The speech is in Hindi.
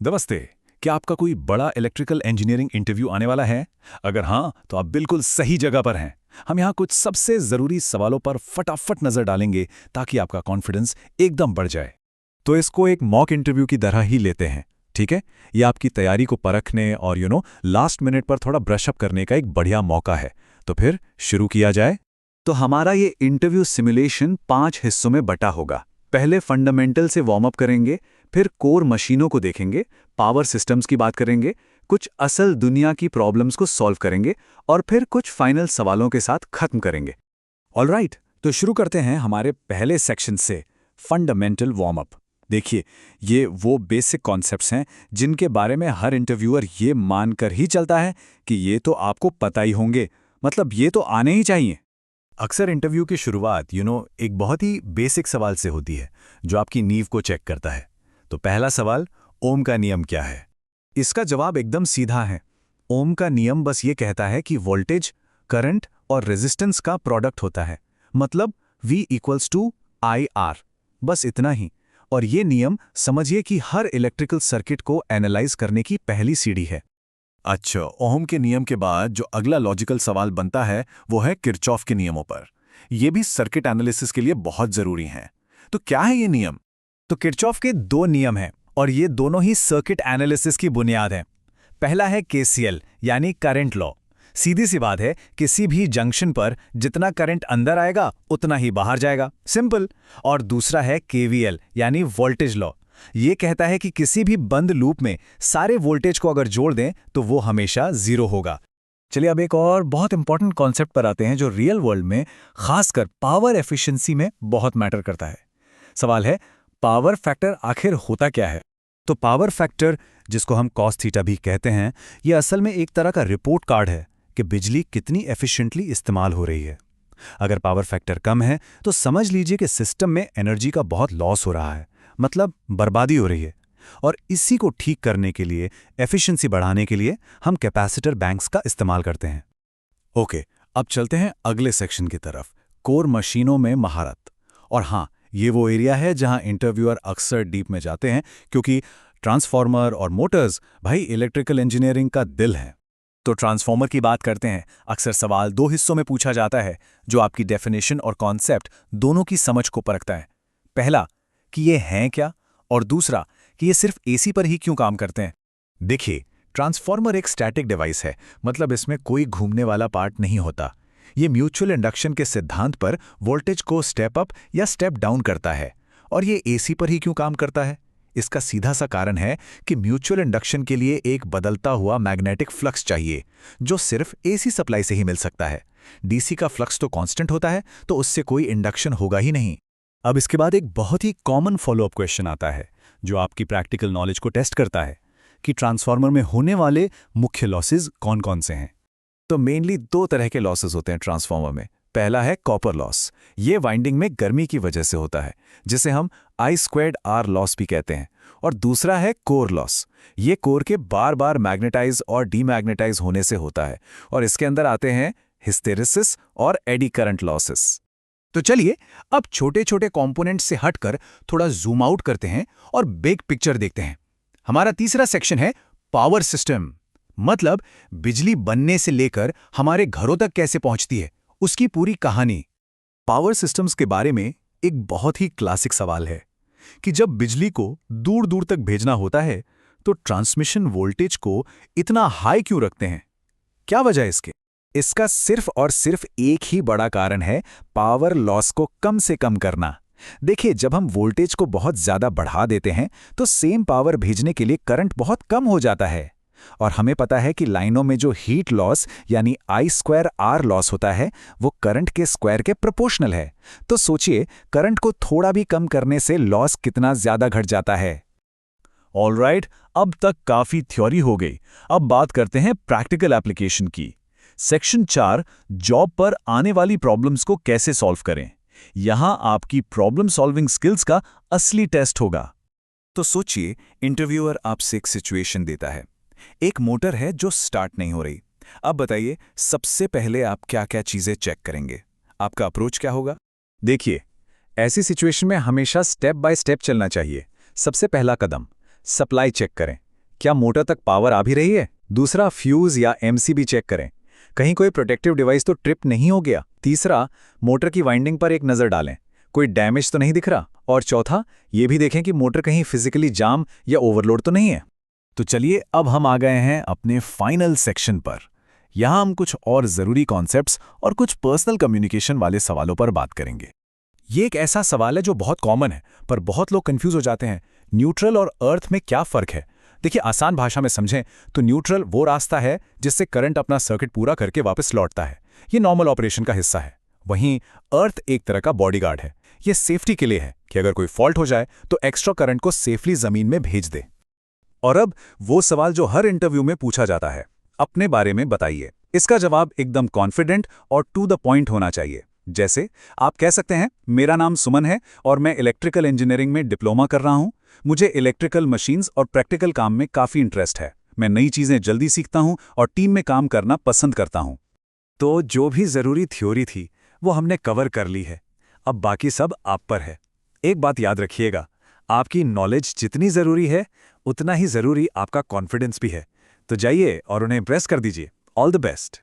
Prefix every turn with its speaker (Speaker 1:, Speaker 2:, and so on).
Speaker 1: नमस्ते। क्या आपका कोई बड़ा इलेक्ट्रिकल इंजीनियरिंग इंटरव्यू आने वाला है? अगर हाँ, तो आप बिल्कुल सही जगह पर हैं। हम यहाँ कुछ सबसे ज़रूरी सवालों पर फटाफट नज़र डालेंगे ताकि आपका कॉन्फिडेंस एकदम बढ़ जाए। तो इसको एक मॉक इंटरव्यू की तरह ही लेते हैं, ठीक है? ये आपकी तैयारी को परखने और लास्ट मिनट पर थोड़ा ब्रशअप करने का एक बढ़िया मौका है। तो फिर शुरू किया जाए। तो हमारा ये इंटरव्यू सिमुलेशन 5 हिस्सों में बटा होगा। पहले फंडामेंटल से वार्म अप करेंगे, फिर कोर मशीनों को देखेंगे, पावर सिस्टम्स की बात करेंगे, कुछ असल दुनिया की प्रॉब्लम्स को सॉल्व करेंगे और फिर कुछ फाइनल सवालों के साथ खत्म करेंगे। ऑलराइट, तो शुरू करते हैं हमारे पहले सेक्शन से, फंडामेंटल वार्म अप। देखिए, ये वो बेसिक कॉन्सेप्ट्स हैं जिनके बारे में हर इंटरव्यूअर ये मानकर ही चलता है कि ये तो आपको पता ही होंगे, मतलब ये तो आने ही चाहिए। अक्सर इंटरव्यू की शुरुआत एक बहुत ही बेसिक सवाल से होती है जो आपकी नींव को चेक करता है। तो पहला सवाल, ओम का नियम क्या है? इसका जवाब एकदम सीधा है। ओम का नियम बस ये कहता है कि वोल्टेज, करंट और रेजिस्टेंस का प्रोडक्ट होता है, मतलब V = IR, बस इतना ही। और ये नियम समझिए कि हर इलेक्ट्रिकल सर्किट को एनालाइज करने की पहली सीढ़ी है। अच्छा, ओहम के नियम के बाद जो अगला लॉजिकल सवाल बनता है वो है किरचॉफ के नियमों पर। ये भी सर्किट एनालिसिस के लिए बहुत जरूरी हैं। तो क्या है ये नियम? तो किरचॉफ के 2 नियम हैं और ये दोनों ही सर्किट एनालिसिस की बुनियाद हैं। पहला है KCL यानी करंट लॉ। सीधी सी बात है, किसी भी जंक्शन पर जितना करंट अंदर आएगा उतना ही बाहर जाएगा, सिंपल। और दूसरा है KVL यानी वोल्टेज लॉ। ये कहता है कि किसी भी बंद लूप में सारे वोल्टेज को अगर जोड़ दें तो वो हमेशा 0 होगा। चलिए अब एक और बहुत इंपॉर्टेंट कॉन्सेप्ट पर आते हैं जो रियल वर्ल्ड में खासकर पावर एफिशिएंसी में बहुत मैटर करता है। सवाल है, पावर फैक्टर आखिर होता क्या है? तो पावर फैक्टर, जिसको हम कॉस थीटा भी कहते हैं, ये असल में एक तरह का रिपोर्ट कार्ड है कि बिजली कितनी एफिशिएंटली इस्तेमाल हो रही है। अगर पावर फैक्टर कम है तो समझ लीजिए कि सिस्टम में एनर्जी का बहुत लॉस हो रहा है, मतलब बर्बादी हो रही है। और इसी को ठीक करने के लिए, एफिशिएंसी बढ़ाने के लिए हम कैपेसिटर बैंक्स का इस्तेमाल करते हैं। ओके, अब चलते हैं अगले सेक्शन की तरफ, कोर मशीनों में महारत। और हाँ, ये वो एरिया है जहां इंटरव्यूअर अक्सर डीप में जाते हैं, क्योंकि ट्रांसफार्मर और मोटर्स भाई इलेक्ट्रिकल इंजीनियरिंग का दिल है। तो ट्रांसफार्मर की बात करते हैं। अक्सर सवाल 2 हिस्सों में पूछा जाता है जो आपकी डेफिनेशन और कॉन्सेप्ट दोनों की समझ को परखता है। पहला, कि ये हैं क्या, और दूसरा कि ये सिर्फ एसी पर ही क्यों काम करते हैं। देखिए, ट्रांसफार्मर एक स्टैटिक डिवाइस है, मतलब इसमें कोई घूमने वाला पार्ट नहीं होता। ये म्यूचुअल इंडक्शन के सिद्धांत पर वोल्टेज को स्टेप अप या स्टेप डाउन करता है। और ये एसी पर ही क्यों काम करता है? इसका सीधा सा कारण है कि म्यूचुअल इंडक्शन के लिए एक बदलता हुआ मैग्नेटिक फ्लक्स चाहिए जो सिर्फ एसी सप्लाई से ही मिल सकता है। डीसी का फ्लक्स तो कांस्टेंट होता है, तो उससे कोई इंडक्शन होगा ही नहीं। अब इसके बाद एक बहुत ही कॉमन फॉलोअप क्वेश्चन आता है जो आपकी प्रैक्टिकल नॉलेज को टेस्ट करता है कि ट्रांसफार्मर में होने वाले मुख्य लॉसेस कौन कौन से हैं। तो मेनली 2 तरह के लॉसेस होते हैं ट्रांसफार्मर में। पहला है कॉपर लॉस। ये वाइंडिंग में गर्मी की वजह से होता है, जिसे हम I² R लॉस भी कहते हैं। और दूसरा है कोर लॉस। ये कोर के बार बार मैग्नेटाइज और डीमैग्नेटाइज होने से होता है, और इसके अंदर आते हैं हिस्टेरिसिस और एडी करंट लॉसेस। तो चलिए अब छोटे छोटे कंपोनेंट से हटकर थोड़ा जूम आउट करते हैं और बिग पिक्चर देखते हैं। हमारा तीसरा सेक्शन है पावर सिस्टम, मतलब बिजली बनने से लेकर हमारे घरों तक कैसे पहुंचती है, उसकी पूरी कहानी। पावर सिस्टम्स के बारे में एक बहुत ही क्लासिक सवाल है कि जब बिजली को दूर दूर तक भेजना होता है तो ट्रांसमिशन वोल्टेज को इतना हाई क्यों रखते हैं? क्या वजह है इसके? इसका सिर्फ और सिर्फ एक ही बड़ा कारण है, पावर लॉस को कम से कम करना। देखिए, जब हम वोल्टेज को बहुत ज्यादा बढ़ा देते हैं तो सेम पावर भेजने के लिए करंट बहुत कम हो जाता है। और हमें पता है कि लाइनों में जो हीट लॉस यानी I² R लॉस होता है वो करंट के स्क्वायर के प्रोपोर्शनल है। तो सोचिए, करंट को थोड़ा भी कम करने से लॉस कितना ज्यादा घट जाता है। ऑलराइट, अब तक काफी थ्योरी हो गई। अब बात करते हैं प्रैक्टिकल एप्लीकेशन की। सेक्शन 4, जॉब पर आने वाली प्रॉब्लम्स को कैसे सॉल्व करें। यहां आपकी प्रॉब्लम सॉल्विंग स्किल्स का असली टेस्ट होगा। तो सोचिए, इंटरव्यूअर आपसे एक सिचुएशन देता है। एक मोटर है जो स्टार्ट नहीं हो रही। अब बताइए, सबसे पहले आप क्या-क्या चीजें चेक करेंगे? आपका अप्रोच क्या होगा? देखिए, ऐसी सिचुएशन में हमेशा स्टेप बाय स्टेप चलना चाहिए। सबसे पहला कदम, सप्लाई चेक करें।
Speaker 2: क्या मोटर तक पावर आ भी रही है। दूसरा, फ्यूज या एमसीबी चेक करें, कहीं कोई प्रोटेक्टिव डिवाइस तो ट्रिप नहीं हो गया। तीसरा, मोटर की वाइंडिंग पर एक नज़र डालें, कोई डैमेज तो नहीं दिख रहा। और चौथा, ये भी देखें कि मोटर कहीं फिजिकली जाम या ओवरलोड तो नहीं है।
Speaker 1: तो चलिए अब हम आ गए हैं अपने फाइनल सेक्शन पर। यहाँ हम कुछ और ज़रूरी कॉन्सेप्ट्स और कुछ पर्सनल कम्युनिकेशन वाले सवालों पर बात करेंगे। ये एक ऐसा सवाल है जो बहुत कॉमन है, पर बहुत लोग कंफ्यूज हो जाते हैं। न्यूट्रल और अर्थ में क्या फ़र्क है? देखिए, आसान भाषा में समझें तो न्यूट्रल वो रास्ता है जिससे करंट अपना सर्किट पूरा करके वापस लौटता है। ये नॉर्मल ऑपरेशन का हिस्सा है। वहीं अर्थ एक तरह का बॉडीगार्ड है। ये सेफ्टी के लिए है कि अगर कोई फॉल्ट हो जाए तो एक्स्ट्रा करंट को सेफली ज़मीन में भेज दे।
Speaker 2: और अब वो सवाल जो हर इंटरव्यू में पूछा जाता है, अपने बारे में बताइए। इसका जवाब एकदम कॉन्फिडेंट और टू द पॉइंट होना चाहिए। जैसे आप कह सकते हैं, मेरा नाम सुमन है और मैं इलेक्ट्रिकल इंजीनियरिंग में डिप्लोमा कर रहा हूं। मुझे इलेक्ट्रिकल मशीन्स और प्रैक्टिकल काम में काफ़ी इंटरेस्ट है। मैं नई चीज़ें जल्दी सीखता हूं और टीम में काम करना पसंद करता हूं।
Speaker 1: तो जो भी ज़रूरी थ्योरी थी वो हमने कवर कर ली है। अब बाकी सब आप पर है। एक बात याद रखिएगा, आपकी नॉलेज जितनी ज़रूरी है उतना ही ज़रूरी आपका कॉन्फिडेंस भी है। तो जाइए और उन्हें इम्प्रेस कर दीजिए। All the best.